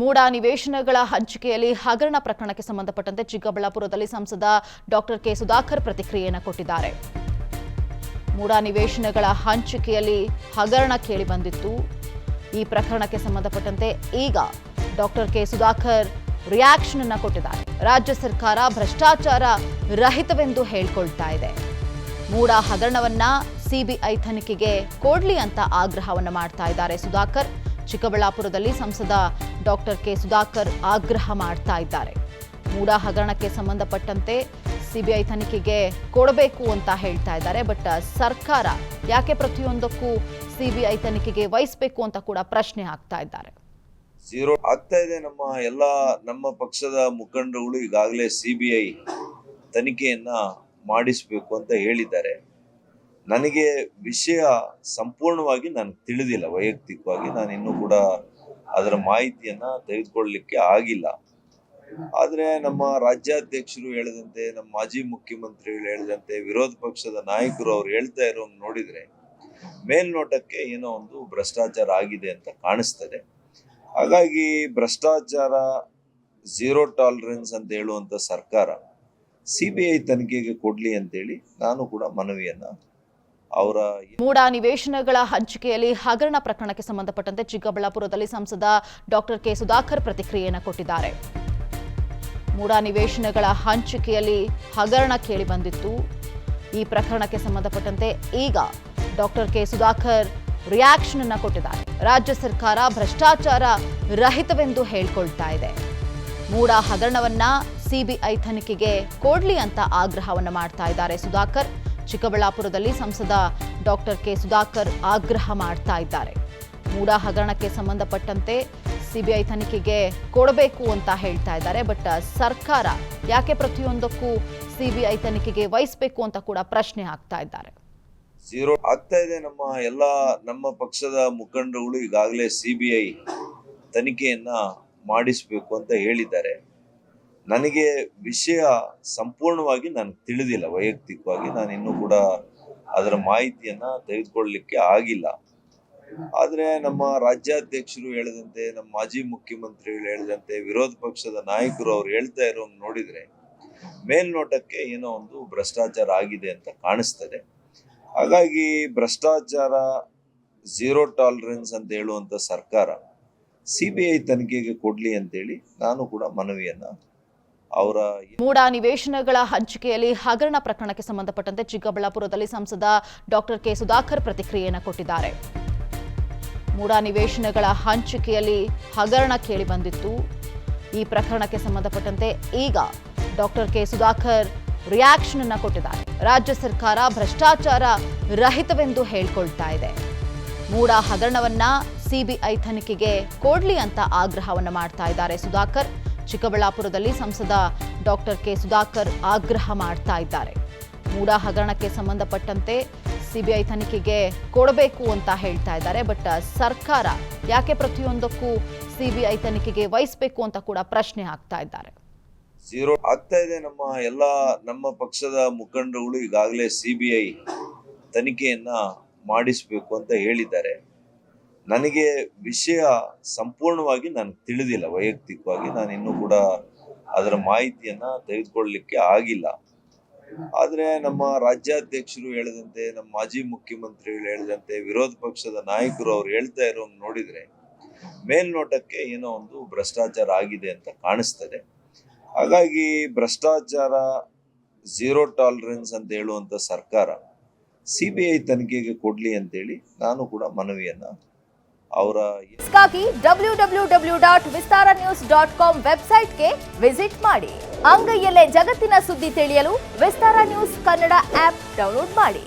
ಮೂಡ ನಿವೇಶನಗಳ ಹಂಚಿಕೆಯಲ್ಲಿ ಹಗರಣ ಪ್ರಕರಣಕ್ಕೆ ಸಂಬಂಧಪಟ್ಟಂತೆ ಚಿಕ್ಕಬಳ್ಳಾಪುರದಲ್ಲಿ ಸಂಸದ ಡಾಕ್ಟರ್ ಕೆ ಸುಧಾಕರ್ ಪ್ರತಿಕ್ರಿಯೆಯನ್ನು ಕೊಟ್ಟಿದ್ದಾರೆ. ಮೂಡ ನಿವೇಶನಗಳ ಹಂಚಿಕೆಯಲ್ಲಿ ಹಗರಣ ಕೇಳಿ ಬಂದಿತ್ತು. ಈ ಪ್ರಕರಣಕ್ಕೆ ಸಂಬಂಧಪಟ್ಟಂತೆ ಈಗ ಡಾಕ್ಟರ್ ಕೆ ಸುಧಾಕರ್ ರಿಯಾಕ್ಷನ್ ಅನ್ನು ಕೊಟ್ಟಿದ್ದಾರೆ. ರಾಜ್ಯ ಸರ್ಕಾರ ಭ್ರಷ್ಟಾಚಾರ ರಹಿತವೆಂದು ಹೇಳಿಕೊಳ್ತಾ ಇದೆ. ಮೂಡ ಹಗರಣವನ್ನ ಸಿಬಿಐ ತನಿಖೆಗೆ ಕೊಡ್ಲಿ ಅಂತ ಆಗ್ರಹವನ್ನು ಮಾಡ್ತಾ ಇದ್ದಾರೆ ಸುಧಾಕರ್. ಚಿಕ್ಕಬಳ್ಳಾಪುರದಲ್ಲಿ ಸಂಸದ ಡಾಕ್ಟರ್ ಕೆ ಸುಧಾಕರ್ ಆಗ್ರಹ ಮಾಡ್ತಾ ಇದ್ದಾರೆ. ಮೂಡ ಹಗರಣಕ್ಕೆ ಸಂಬಂಧಪಟ್ಟಂತೆ ಸಿಬಿಐ ತನಿಖೆಗೆ ಕೊಡಬೇಕು ಅಂತ ಹೇಳ್ತಾ ಇದ್ದಾರೆ. ಬಟ್ ಸರ್ಕಾರ ಯಾಕೆ ಪ್ರತಿಯೊಂದಕ್ಕೂ ಸಿಬಿಐ ತನಿಖೆಗೆ ವಹಿಸಬೇಕು ಅಂತ ಕೂಡ ಪ್ರಶ್ನೆ ಹಾಕ್ತಾ ಇದ್ದಾರೆ. ಝೀರೋ ಆಗ್ತಾ ಇದೆ. ನಮ್ಮ ಪಕ್ಷದ ಮುಖಂಡರುಗಳು ಈಗಾಗಲೇ ಸಿಬಿಐ ತನಿಖೆಯನ್ನ ಮಾಡಿಸಬೇಕು ಅಂತ ಹೇಳಿದ್ದಾರೆ. ನನಗೆ ವಿಷಯ ಸಂಪೂರ್ಣವಾಗಿ ನನಗೆ ತಿಳಿದಿಲ್ಲ. ವೈಯಕ್ತಿಕವಾಗಿ ನಾನು ಇನ್ನೂ ಕೂಡ ಅದರ ಮಾಹಿತಿಯನ್ನ ತೆಗೆದುಕೊಳ್ಳಲಿಕ್ಕೆ ಆಗಿಲ್ಲ. ಆದರೆ ನಮ್ಮ ರಾಜ್ಯಾಧ್ಯಕ್ಷರು ಹೇಳಿದಂತೆ, ನಮ್ಮ ಮಾಜಿ ಮುಖ್ಯಮಂತ್ರಿಗಳು ಹೇಳಿದಂತೆ, ವಿರೋಧ ಪಕ್ಷದ ನಾಯಕರು ಅವ್ರು ಹೇಳ್ತಾ ಇರೋ ನೋಡಿದ್ರೆ ಮೇಲ್ನೋಟಕ್ಕೆ ಏನೋ ಒಂದು ಭ್ರಷ್ಟಾಚಾರ ಆಗಿದೆ ಅಂತ ಕಾಣಿಸ್ತದೆ. ಹಾಗಾಗಿ ಭ್ರಷ್ಟಾಚಾರ ಝೀರೋ ಟಾಲರೆನ್ಸ್ ಅಂತ ಹೇಳುವಂತ ಸರ್ಕಾರ ಸಿಬಿಐ ತನಿಖೆಗೆ ಕೊಡ್ಲಿ ಅಂತೇಳಿ ನಾನು ಕೂಡ ಮನವಿಯನ್ನ ಮೂಡ ನಿವೇಶನಗಳ ಹಂಚಿಕೆಯಲ್ಲಿ ಹಗರಣ ಪ್ರಕರಣಕ್ಕೆ ಸಂಬಂಧಪಟ್ಟಂತೆ ಚಿಕ್ಕಬಳ್ಳಾಪುರದಲ್ಲಿ ಸಂಸದ ಡಾಕ್ಟರ್ ಕೆ ಸುಧಾಕರ್ ಪ್ರತಿಕ್ರಿಯೆಯನ್ನು ಕೊಟ್ಟಿದ್ದಾರೆ. ಮೂಡ ನಿವೇಶನಗಳ ಹಂಚಿಕೆಯಲ್ಲಿ ಹಗರಣ ಕೇಳಿ ಬಂದಿತ್ತು. ಈ ಪ್ರಕರಣಕ್ಕೆ ಸಂಬಂಧಪಟ್ಟಂತೆ ಈಗ ಡಾಕ್ಟರ್ ಕೆ ಸುಧಾಕರ್ ರಿಯಾಕ್ಷನ್ ಅನ್ನು ಕೊಟ್ಟಿದ್ದಾರೆ. ರಾಜ್ಯ ಸರ್ಕಾರ ಭ್ರಷ್ಟಾಚಾರ ರಹಿತವೆಂದು ಹೇಳಿಕೊಳ್ತಾ ಇದೆ. ಮೂಡ ಹಗರಣವನ್ನ ಸಿಬಿಐ ತನಿಖೆಗೆ ಕೊಡ್ಲಿ ಅಂತ ಆಗ್ರಹವನ್ನು ಮಾಡ್ತಾ ಇದ್ದಾರೆ ಸುಧಾಕರ್. ಚಿಕ್ಕಬಳ್ಳಾಪುರದಲ್ಲಿ ಸಂಸದ ಡಾಕ್ಟರ್ ಕೆ ಸುಧಾಕರ್ ಆಗ್ರಹ ಮಾಡ್ತಾ ಇದ್ದಾರೆ. ಮೂಡ ಹಗರಣಕ್ಕೆ ಸಂಬಂಧಪಟ್ಟಂತೆ ಸಿಬಿಐ ತನಿಖೆಗೆ ಕೊಡಬೇಕು ಅಂತ ಹೇಳ್ತಾ ಇದ್ದಾರೆ. ಬಟ್ ಸರ್ಕಾರ ಯಾಕೆ ಪ್ರತಿಯೊಂದಕ್ಕೂ ಸಿಬಿಐ ತನಿಖೆಗೆ ವಹಿಸಬೇಕು ಅಂತ ಕೂಡ ಪ್ರಶ್ನೆ ಹಾಕ್ತಾ ಇದ್ದಾರೆ. ಝೀರೋ ಆಗ್ತಾ ಇದೆ. ನಮ್ಮ ಪಕ್ಷದ ಮುಖಂಡರುಗಳು ಈಗಾಗಲೇ ಸಿಬಿಐ ತನಿಖೆಯನ್ನ ಮಾಡಿಸಬೇಕು ಅಂತ ಹೇಳಿದ್ದಾರೆ. ನನಗೆ ವಿಷಯ ಸಂಪೂರ್ಣವಾಗಿ ನನಗೆ ತಿಳಿದಿಲ್ಲ. ವೈಯಕ್ತಿಕವಾಗಿ ನಾನು ಇನ್ನೂ ಕೂಡ ಅದರ ಮಾಹಿತಿಯನ್ನ ತೆಗೆದುಕೊಳ್ಳಲಿಕ್ಕೆ ಆಗಿಲ್ಲ. ಆದರೆ ನಮ್ಮ ರಾಜ್ಯಾಧ್ಯಕ್ಷರು ಹೇಳಿದಂತೆ, ನಮ್ಮ ಮಾಜಿ ಮುಖ್ಯಮಂತ್ರಿಗಳು ಹೇಳಿದಂತೆ, ವಿರೋಧ ಪಕ್ಷದ ನಾಯಕರು ಅವ್ರು ಹೇಳ್ತಾ ಇರೋ ನೋಡಿದ್ರೆ ಮೇಲ್ನೋಟಕ್ಕೆ ಏನೋ ಒಂದು ಭ್ರಷ್ಟಾಚಾರ ಆಗಿದೆ ಅಂತ ಕಾಣಿಸ್ತದೆ. ಹಾಗಾಗಿ ಭ್ರಷ್ಟಾಚಾರ ಝೀರೋ ಟಾಲರೆನ್ಸ್ ಅಂತ ಹೇಳುವಂತ ಸರ್ಕಾರ ಸಿಬಿಐ ತನಿಖೆಗೆ ಕೊಡ್ಲಿ ಅಂತೇಳಿ ನಾನು ಕೂಡ ಮನವಿಯನ್ನ ಮೂಡ ನಿವೇಶನಗಳ ಹಂಚಿಕೆಯಲ್ಲಿ ಹಗರಣ ಪ್ರಕರಣಕ್ಕೆ ಸಂಬಂಧಪಟ್ಟಂತೆ ಚಿಕ್ಕಬಳ್ಳಾಪುರದಲ್ಲಿ ಸಂಸದ ಡಾಕ್ಟರ್ ಕೆ ಸುಧಾಕರ್ ಪ್ರತಿಕ್ರಿಯೆಯನ್ನು ಕೊಟ್ಟಿದ್ದಾರೆ. ಮೂಡ ನಿವೇಶನಗಳ ಹಂಚಿಕೆಯಲ್ಲಿ ಹಗರಣ ಕೇಳಿ ಬಂದಿತ್ತು. ಈ ಪ್ರಕರಣಕ್ಕೆ ಸಂಬಂಧಪಟ್ಟಂತೆ ಈಗ ಡಾಕ್ಟರ್ ಕೆ ಸುಧಾಕರ್ ರಿಯಾಕ್ಷನ್ ಅನ್ನು ಕೊಟ್ಟಿದ್ದಾರೆ. ರಾಜ್ಯ ಸರ್ಕಾರ ಭ್ರಷ್ಟಾಚಾರ ರಹಿತವೆಂದು ಹೇಳಿಕೊಳ್ತಾ ಇದೆ. ಮೂಡ ಹಗರಣವನ್ನ ಸಿಬಿಐ ತನಿಖೆಗೆ ಕೊಡ್ಲಿ ಅಂತ ಆಗ್ರಹವನ್ನು ಮಾಡ್ತಾ ಇದ್ದಾರೆ ಸುಧಾಕರ್. ಚಿಕ್ಕಬಳ್ಳಾಪುರದಲ್ಲಿ ಸಂಸದ ಡಾಕ್ಟರ್ ಕೆ ಸುಧಾಕರ್ ಆಗ್ರಹ ಮಾಡ್ತಾ ಇದ್ದಾರೆ. ಮೂಡ ಹಗರಣಕ್ಕೆ ಸಂಬಂಧಪಟ್ಟಂತೆ ಸಿಬಿಐ ತನಿಖೆಗೆ ಕೊಡಬೇಕು ಅಂತ ಹೇಳ್ತಾ ಇದ್ದಾರೆ. ಬಟ್ ಸರ್ಕಾರ ಯಾಕೆ ಪ್ರತಿಯೊಂದಕ್ಕೂ ಸಿಬಿಐ ತನಿಖೆಗೆ ವಹಿಸಬೇಕು ಅಂತ ಕೂಡ ಪ್ರಶ್ನೆ ಹಾಕ್ತಾ ಇದ್ದಾರೆ. ಝೀರೋ ಆಗ್ತಾ ಇದೆ. ನಮ್ಮ ಪಕ್ಷದ ಮುಖಂಡರುಗಳು ಈಗಾಗಲೇ ಸಿಬಿಐ ತನಿಖೆಯನ್ನ ಮಾಡಿಸಬೇಕು ಅಂತ ಹೇಳಿದ್ದಾರೆ. ನನಗೆ ವಿಷಯ ಸಂಪೂರ್ಣವಾಗಿ ನನಗೆ ತಿಳಿದಿಲ್ಲ. ವೈಯಕ್ತಿಕವಾಗಿ ನಾನು ಇನ್ನೂ ಕೂಡ ಅದರ ಮಾಹಿತಿಯನ್ನ ತೆಗೆದುಕೊಳ್ಳಲಿಕ್ಕೆ ಆಗಿಲ್ಲ. ಆದರೆ ನಮ್ಮ ರಾಜ್ಯಾಧ್ಯಕ್ಷರು ಹೇಳಿದಂತೆ, ನಮ್ಮ ಮಾಜಿ ಮುಖ್ಯಮಂತ್ರಿಗಳು ಹೇಳಿದಂತೆ, ವಿರೋಧ ಪಕ್ಷದ ನಾಯಕರು ಅವ್ರು ಹೇಳ್ತಾ ಇರೋ ನೋಡಿದ್ರೆ ಮೇಲ್ನೋಟಕ್ಕೆ ಏನೋ ಒಂದು ಭ್ರಷ್ಟಾಚಾರ ಆಗಿದೆ ಅಂತ ಕಾಣಿಸ್ತದೆ. ಹಾಗಾಗಿ ಭ್ರಷ್ಟಾಚಾರ ಝೀರೋ ಟಾಲರೆನ್ಸ್ ಅಂತ ಹೇಳುವಂತ ಸರ್ಕಾರ ಸಿಬಿಐ ತನಿಖೆಗೆ ಕೊಡ್ಲಿ ಅಂತೇಳಿ ನಾನು ಕೂಡ ಮನವಿಯನ್ನ www.vistaranews.com ವೆಬ್ಸೈಟ್ಗೆ ವಿಸಿಟ್ ಮಾಡಿ. ಅಂಗೈಯಲ್ಲೇ ಜಗತ್ತಿನ ಸುದ್ದಿ ತಿಳಿಯಲು ವಿಸ್ತಾರ ನ್ಯೂಸ್ ಕನ್ನಡ ಆಪ್ ಡೌನ್ಲೋಡ್ ಮಾಡಿ.